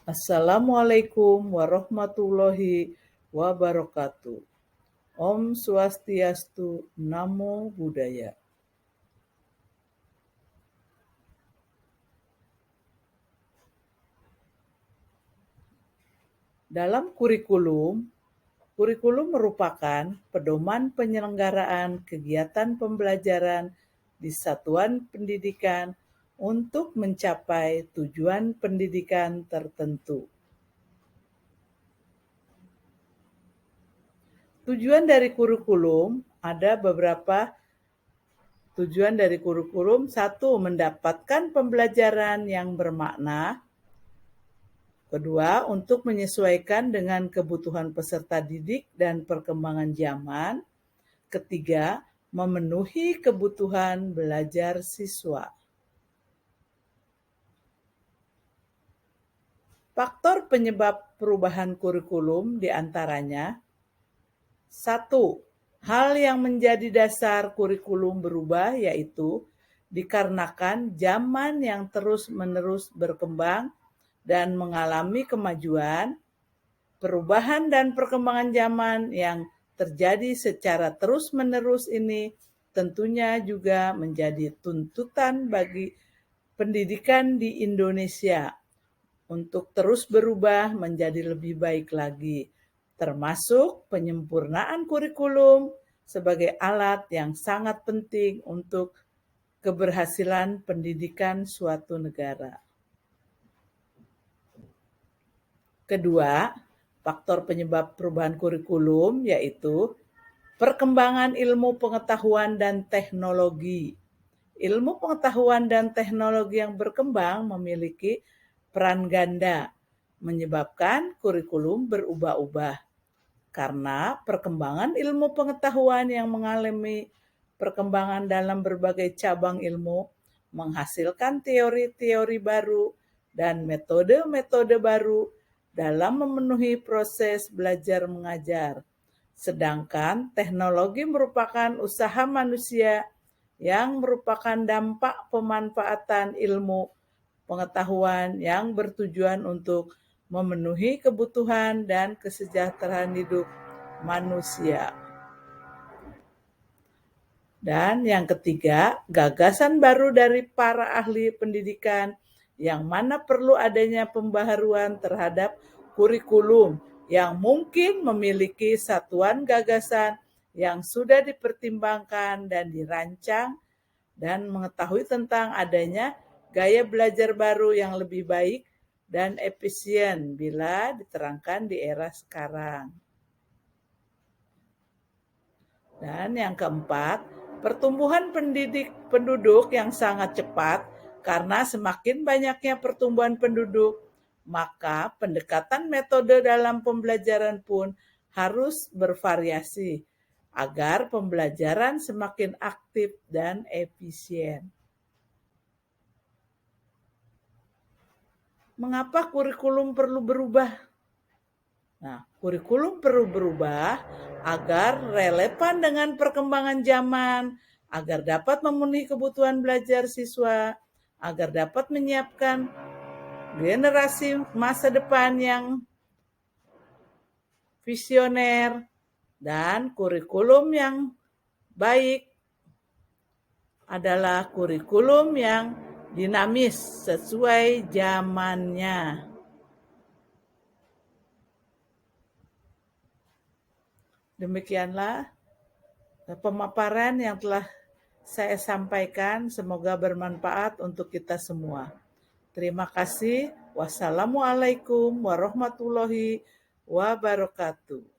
Assalamualaikum warahmatullahi wabarakatuh. Om Swastiastu, Namo Buddhaya. Dalam kurikulum merupakan pedoman penyelenggaraan kegiatan pembelajaran di satuan pendidikan untuk mencapai tujuan pendidikan tertentu. Tujuan dari kurikulum ada beberapa. Tujuan dari kurikulum, 1, mendapatkan pembelajaran yang bermakna. Kedua, untuk menyesuaikan dengan kebutuhan peserta didik dan perkembangan zaman. Ketiga, memenuhi kebutuhan belajar siswa. Faktor penyebab perubahan kurikulum diantaranya: 1. Hal yang menjadi dasar kurikulum berubah yaitu dikarenakan zaman yang terus-menerus berkembang dan mengalami kemajuan. Perubahan dan perkembangan zaman yang terjadi secara terus-menerus ini tentunya juga menjadi tuntutan bagi pendidikan di Indonesia untuk terus berubah menjadi lebih baik lagi, termasuk penyempurnaan kurikulum sebagai alat yang sangat penting untuk keberhasilan pendidikan suatu negara. Kedua, faktor penyebab perubahan kurikulum yaitu perkembangan ilmu pengetahuan dan teknologi. Ilmu pengetahuan dan teknologi yang berkembang memiliki peran ganda, menyebabkan kurikulum berubah-ubah. Karena perkembangan ilmu pengetahuan yang mengalami perkembangan dalam berbagai cabang ilmu menghasilkan teori-teori baru dan metode-metode baru dalam memenuhi proses belajar mengajar. Sedangkan teknologi merupakan usaha manusia yang merupakan dampak pemanfaatan ilmu pengetahuan yang bertujuan untuk memenuhi kebutuhan dan kesejahteraan hidup manusia. Dan yang ketiga, gagasan baru dari para ahli pendidikan yang mana perlu adanya pembaharuan terhadap kurikulum yang mungkin memiliki satuan gagasan yang sudah dipertimbangkan dan dirancang dan mengetahui tentang adanya gaya belajar baru yang lebih baik dan efisien bila diterangkan di era sekarang. Dan yang keempat, pertumbuhan penduduk yang sangat cepat karena semakin banyaknya pertumbuhan penduduk, maka pendekatan metode dalam pembelajaran pun harus bervariasi agar pembelajaran semakin aktif dan efisien. Mengapa kurikulum perlu berubah? Nah, kurikulum perlu berubah agar relevan dengan perkembangan zaman, agar dapat memenuhi kebutuhan belajar siswa, agar dapat menyiapkan generasi masa depan yang visioner, dan kurikulum yang baik adalah kurikulum yang dinamis sesuai zamannya. Demikianlah pemaparan yang telah saya sampaikan, semoga bermanfaat untuk kita semua. Terima kasih. Wassalamualaikum warahmatullahi wabarakatuh.